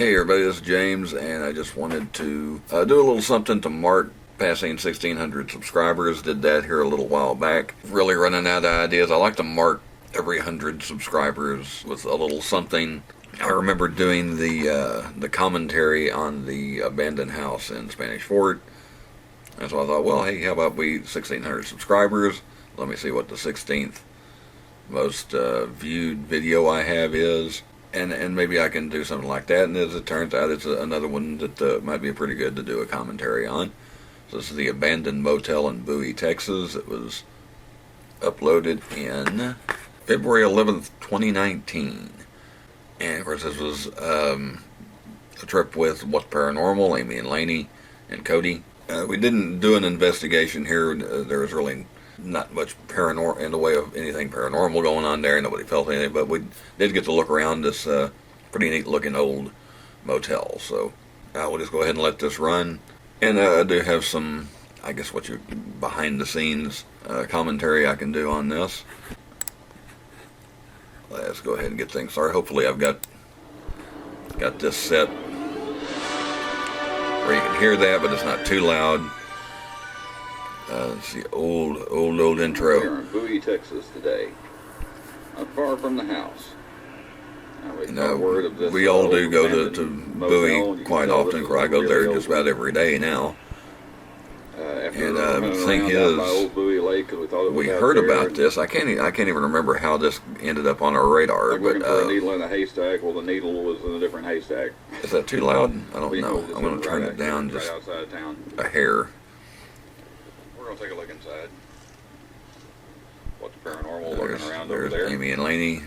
Hey everybody, this is James, and I just wanted to do a little something to mark passing 1,600 subscribers. Did that here a little while back. Really running out of ideas. I like to mark every 100 subscribers with a little something. I remember doing the commentary on the abandoned house in Spanish Fort, and so I thought, well, hey, how about we 1,600 subscribers? Let me see what the 16th most viewed video I have is. And maybe I can do something like that. And as it turns out, it's another one that might be pretty good to do a commentary on. So this is the Abandoned Motel in Bowie, Texas. It was uploaded in February 11th, 2019. And of course, this was a trip with What's Paranormal, Amy and Laney and Cody. We didn't do an investigation here. There was really not much paranormal in the way of anything paranormal going on there. Nobody felt anything, but we did get to look around this pretty neat looking old motel. So we'll just go ahead and let this run. And I do have some, I guess, behind the scenes commentary I can do on this. Let's go ahead and get things started. Hopefully I've got this set where you can hear that, but it's not too loud. It's the old intro. We're in Bowie, Texas today, not far from the house. We all do go to Bowie quite often. I go there just about every day now. And the thing is, we heard about this. I can't even remember how this ended up on our radar. Like looking for a needle in a haystack. Well, the needle was in a different haystack. Is that too loud? I don't know. I'm going to turn it down just outside of town. A hair. We're going to take a look inside. What's paranormal There's looking around over there? Amy and Laney.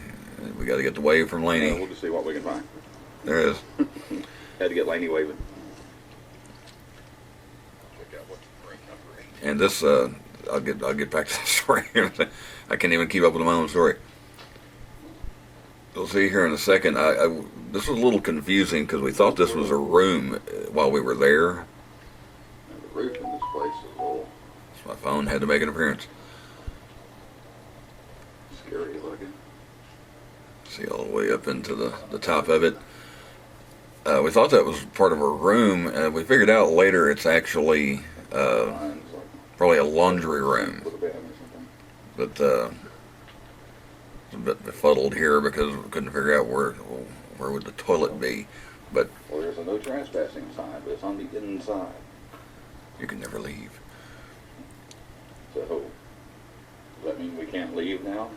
We got to get the wave from Laney. We'll just see what we can find. There it is. Had to get Laney waving. And this, I'll get back to the story. I can't even keep up with my own story. You'll see here in a second. This was a little confusing because we thought this was a room while we were there. And the roof in this place is a little... So my phone had to make an appearance. Scary looking. See all the way up into the top of it. We thought that was part of a room, and we figured out later it's actually probably a laundry room. But it's a bit befuddled here because we couldn't figure out where would the toilet be. But well, there's a no trespassing sign, but it's on the inside. You can never leave. So does that mean we can't leave now?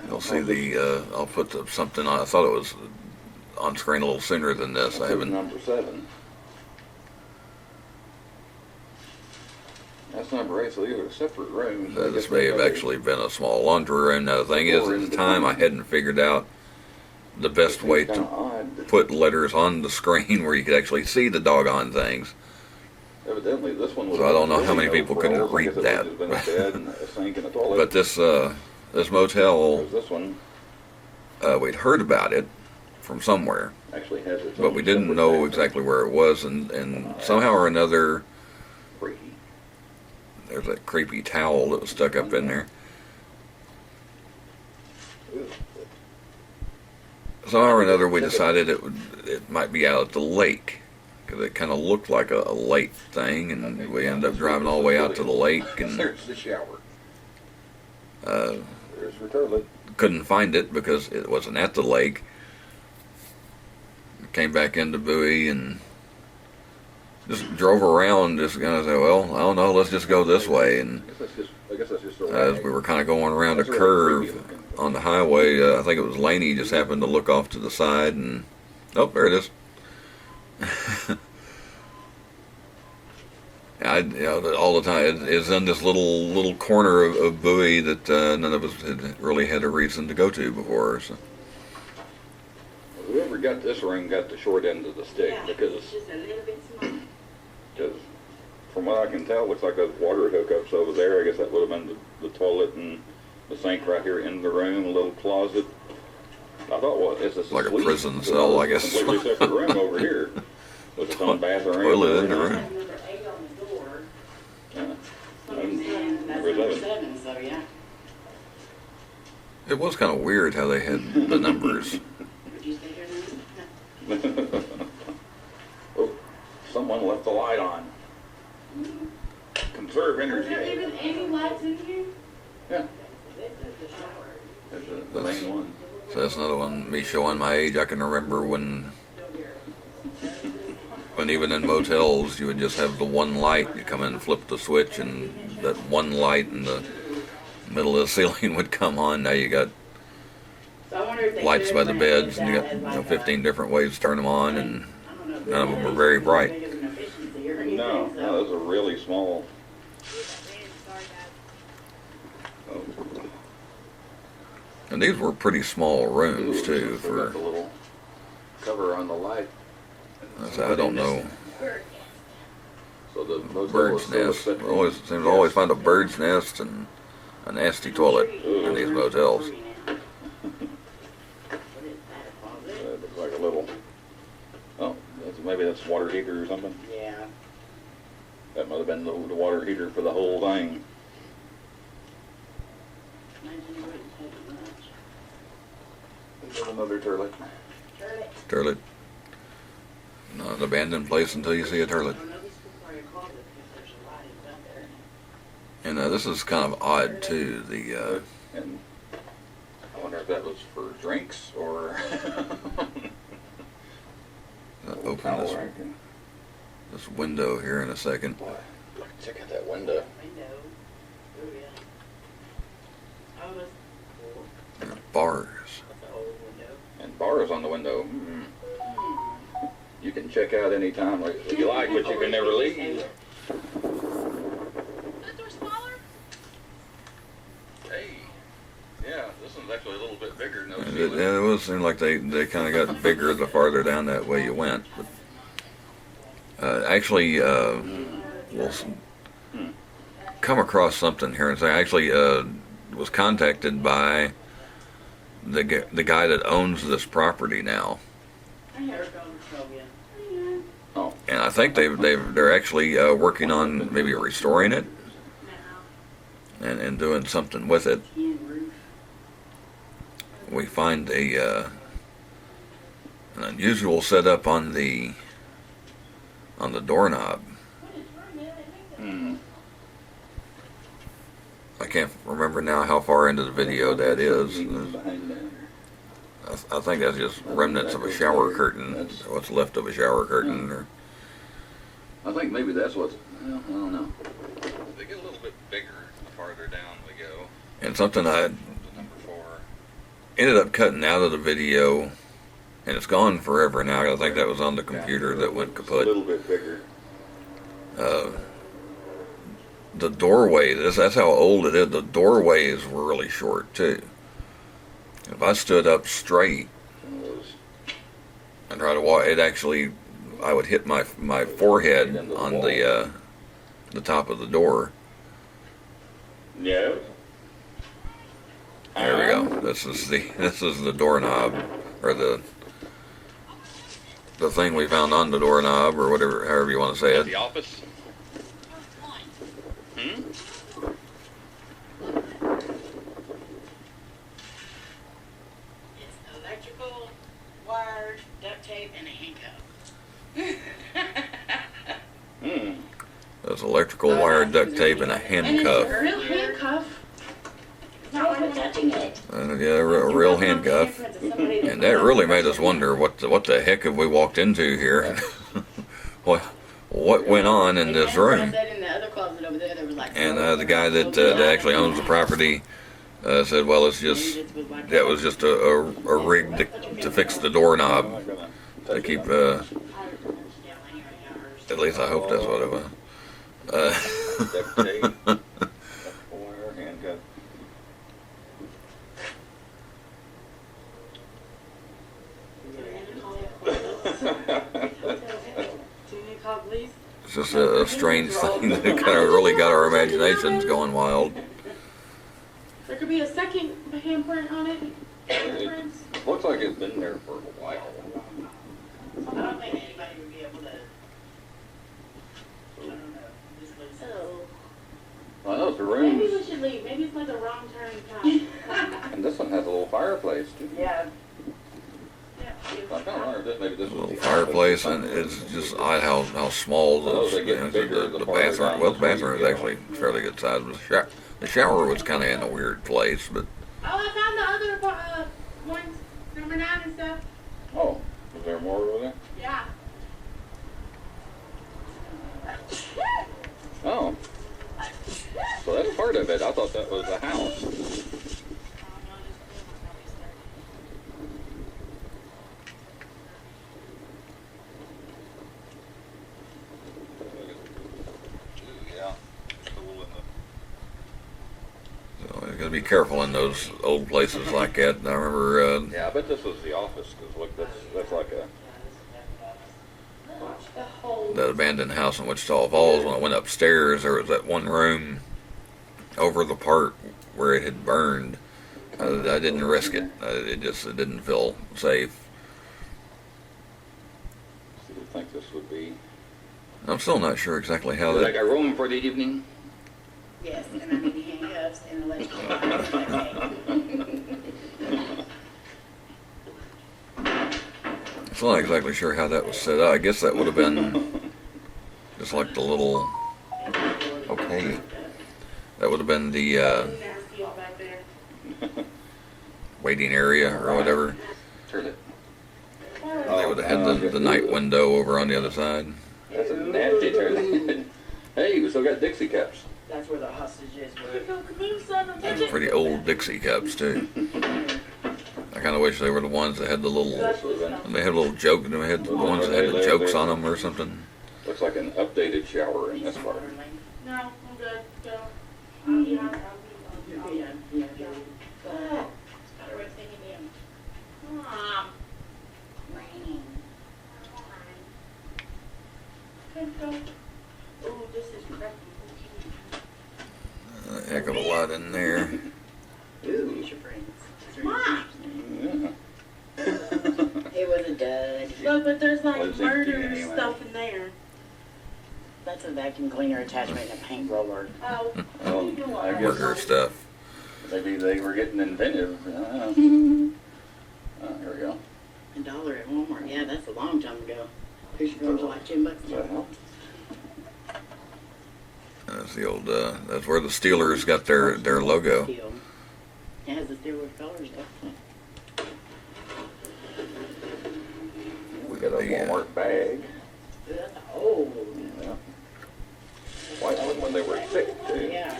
You'll see I'll put something on. I thought it was on screen a little sooner than this. I haven't. Number 7. That's number 8, so these are separate rooms. This may have actually been a small laundry room. Now the thing is, at the time I hadn't figured out the best way to put letters on the screen where you could actually see the doggone things. Evidently, this one was. So I don't know how many people could read that. But this motel, this one, we'd heard about it from somewhere, actually has its but we didn't know exactly where it was, and somehow or another, there's that creepy towel that was stuck up in there. Somehow or another, we decided it might be out at the lake, because it kind of looked like a lake thing, and we ended up driving all the way out to the lake, and there's the shower. There's the toilet. Couldn't find it because it wasn't at the lake. Came back into Bowie and just drove around, just kind of said, well, I don't know, let's just go this way. And I guess that's just as we were kind of going around a curve on the highway, I think it was Laney just happened to look off to the side, and oh, there it is. All the time it's in this little corner of Bowie that none of us had really had a reason to go to before. So. Whoever got this room got the short end of the stick, because it's just a little bit small. Because from what I can tell, looks like those water hookups over there. I guess that would have been the toilet and the sink right here in the room, a little closet. I thought, well, it's like a prison cell, I guess. Completely separate room over here with its own bathroom. Toilet in the room. Number 8 on the door. Yeah. And that's number 7, so yeah. It was kind of weird how they had the numbers. Would you say your name? Oh, someone left the light on. Conserve Was there energy. even any lights in here? Yeah, This is the shower. there's the main one. So that's another one, me showing my age. I can remember when even in motels you would just have the one light. You come in and flip the switch and that one light in the middle of the ceiling would come on. Now you got So I wonder if they lights could by the implement beds and you got that as like 15 different ways to turn them on, and I don't know if none of them that were very is bright. big of an efficiency or anything, No, so- no, those are really small. Oh, And these were pretty small rooms ooh, too. they got For the little cover on the light. I don't know, So the motel bird's was still nest. accepting Always seems to guests. always find a bird's nest and a nasty toilet in these motels. It looks like a little. Oh, maybe that's a water heater or something. Yeah. That might have been the water heater for the whole thing. Imagine you wouldn't take much. There's another toilet. Turlet. Turlet. Not an abandoned place until you see a turlet. I know this is probably a closet because there's a lot up there. And this is kind of odd too. The And I wonder if that was for drinks or. open Towel this rack. this window here in a second. Boy, check out that window. Window. Oh, yeah. Oh, that's cool. Bars. That's an old window. And bars on the window. You can check out any time like you like, but you can never leave. That door smaller? Hey, yeah, this one's actually a little bit bigger. No And ceiling. it was seemed like they kind of got bigger the farther down that way you went. But, actually, we'll come across something here and say. I actually was contacted by the guy that owns this property now, I never gone to Sylvia. Oh, and I think they're actually working on maybe restoring it and doing something with it. Tin roof. We find an unusual setup on the doorknob. hmm. I can't remember now how far into the video that is. Behind there. I think that's just remnants of a shower curtain. What's left of a shower curtain. Or, I think maybe that's what's. Well, I don't know. they get a little bit bigger the farther down we go. And something I Number 4. ended up cutting out of the video, and it's gone forever now. I think that was on the computer that went A kaput. little bit bigger. The doorway, that's how old it is. The doorways were really short too. If I stood up straight One of those. and tried to walk, I would hit my forehead on the top of the door. Yeah. There we go. This is the doorknob, or the thing we found on the doorknob, or whatever, however you want to say it. The office. Hmm. It's electrical, wire, duct tape, and a handcuff. Hmm. There's electrical wire, duct tape, and a handcuff. And it's a real handcuff. Not one touching it. Yeah, a real handcuff. And that really made us wonder what the heck have we walked into here? what went on in this room? And the guy that actually owns the property said, well, that was just a rig to fix the doorknob, I'm not gonna to touch keep, it. at least I hope that's what it was. Duct tape. Wire, handcuff. It's just a strange thing that kind of really got our imaginations going wild. There could be a second handprint on it. It looks like it's been there for a while. I don't think anybody would be able to. I don't know. Just leave it. Well, those are Maybe rooms. we should leave. Maybe it's like a wrong turn time. And this one has a little fireplace too. Yeah. I kind of wonder Maybe this was little the fireplace, office. and it's just odd how small Oh, those, they get bigger the the farther bathroom. down Well, the the bathroom street is you go. actually fairly good size. But the shower was kind of in a weird place, but Oh, I found the other ones, number 9 and stuff. Oh, was there more over there? Yeah. Oh. So that's part of it. I thought that was a house. Yeah. so you got to be careful in those old places like that. I remember. Yeah, I bet this was the office, because look, that's like a... Watch the whole. That abandoned house in Wichita Falls, when I went upstairs, there was that one room over the part where it had burned. I didn't risk it. It didn't feel safe. So you think this would be... I'm still not sure exactly how Like that. a room for the evening? Yes, and I need handcuffs and electrical wires. I'm still not exactly sure how that was set up. I guess that would have been just like the little. Okay. That would have been the Nasty all back there. waiting area or whatever. Turn it. They would have had the night window over on the other side. That's a nasty turn. Hey, we still got Dixie cups. That's where the hostages Here you were. go, caboose on the kitchen. Pretty old Dixie cups too. I kind of wish they were the ones that had the little. They had a little joke. They had the ones that had the jokes on them or something. Looks like an updated shower in this part. No, I'm good. Go. I'll be out. Oh, yeah, yeah. Spiderweb's taking me in. Mom. Raining. Okay, go. Oh, this is crappy. A heck of a lot in there. Ooh, use your friends. Mom. Yeah. It was a dud. Look, but there's Well, like it's murder empty anyway. stuff in there. That's a vacuum cleaner attachment and a paint roller. Oh, Oh, you know I what? guess- Worker stuff. Maybe they were getting inventive. I don't know. Oh, here we go. $1 at Walmart. Yeah, that's a long time ago. Who's going to like $10 Does that now? help? That's the old. That's where the Steelers got their logo. Steel. It has the Steelers colors though. We got a Walmart bag. Ooh, that's old. Yeah. White one when they were thick, too. Yeah.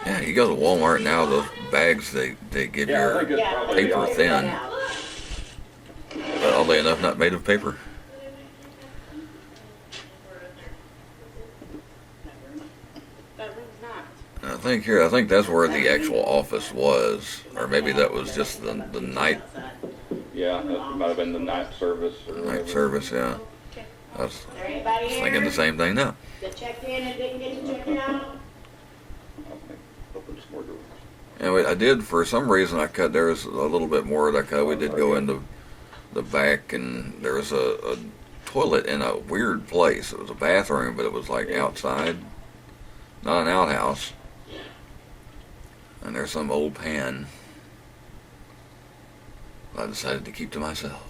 Yeah, you go to Walmart now. Those bags they give Yeah, I think you it's probably paper all- thin. Oddly enough, not made of paper. That room's not. I think that's where the actual office was, or maybe that was just the night Yeah, that might have been the night service or night whatever. service. Yeah, I was Is there anybody thinking the here same thing now. that checked in and didn't get to check out? I think open some more doors. Anyway, I did for some reason I cut. There was a little bit more that I cut. We did go into the back, and there was a toilet in a weird place. It was a bathroom, but it was like outside, not an outhouse. And there's some old pan I decided to keep to myself.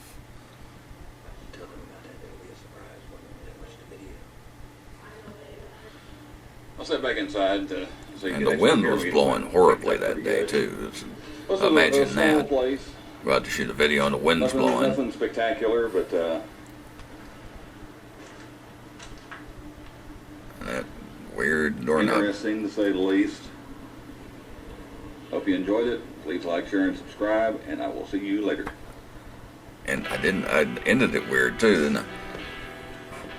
I'll sit back inside so you And can the wind actually was hear me. blowing horribly that day too. Well, Imagine it's a small that. place. About to shoot a video and the wind's blowing. Nothing spectacular, but And that weird doorknob. interesting to say the least. Hope you enjoyed it. Please like, share, and subscribe, and I will see you later. And I ended it weird too, didn't I?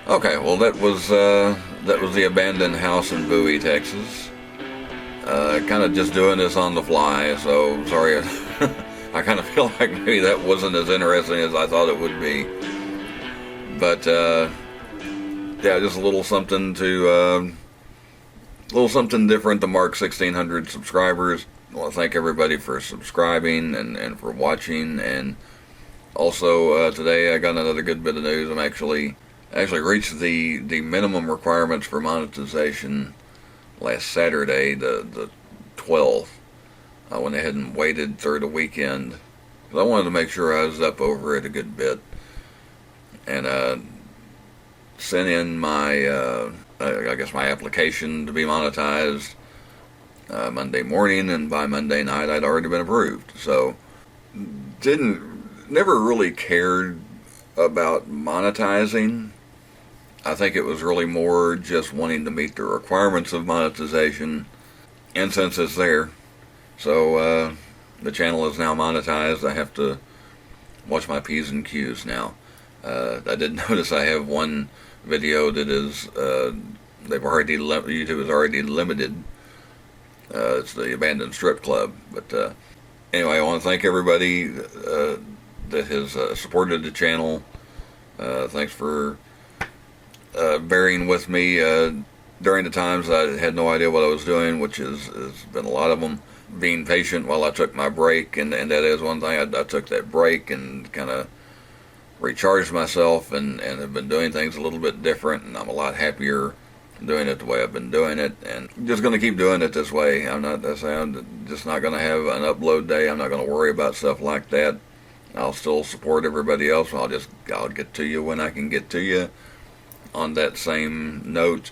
Okay, well that was the abandoned house in Bowie, Texas. Kind of just doing this on the fly, so sorry. I kind of feel like maybe that wasn't as interesting as I thought it would be. But yeah, just a little something different to mark 1,600 subscribers. I want to thank everybody for subscribing and for watching. And also today I got another good bit of news. I'm actually reached the minimum requirements for monetization last Saturday, the 12th. I went ahead and waited through the weekend I wanted to make sure I was up over it a good bit. And sent in my, I guess my application to be monetized Monday morning, and by Monday night I'd already been approved. So never really cared about monetizing. I think it was really more just wanting to meet the requirements of monetization, and since it's there, so the channel is now monetized. I have to watch my P's and Q's now. I did notice I have one video that is YouTube has already limited. It's the Abandoned Strip Club. But anyway, I want to thank everybody that has supported the channel. Thanks for bearing with me during the times I had no idea what I was doing, which has been a lot of them. Being patient while I took my break, and that is one thing. I took that break and kind of recharged myself, and have been doing things a little bit different, and I'm a lot happier doing it the way I've been doing it, and just going to keep doing it this way. I'm just not going to have an upload day. I'm not going to worry about stuff like that. I'll still support everybody else. I'll get to you when I can get to you. On that same note,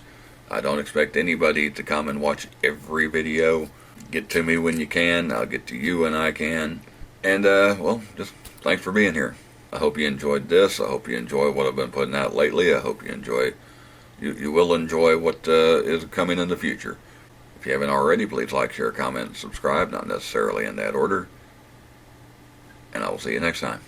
I don't expect anybody to come and watch every video. Get to me when you can. I'll get to you when I can. And well, just thanks for being here. I hope you enjoyed this. I hope you enjoy what I've been putting out lately. I hope you will enjoy what is coming in the future. If you haven't already, please like, share, comment, and subscribe. Not necessarily in that order. And I will see you next time.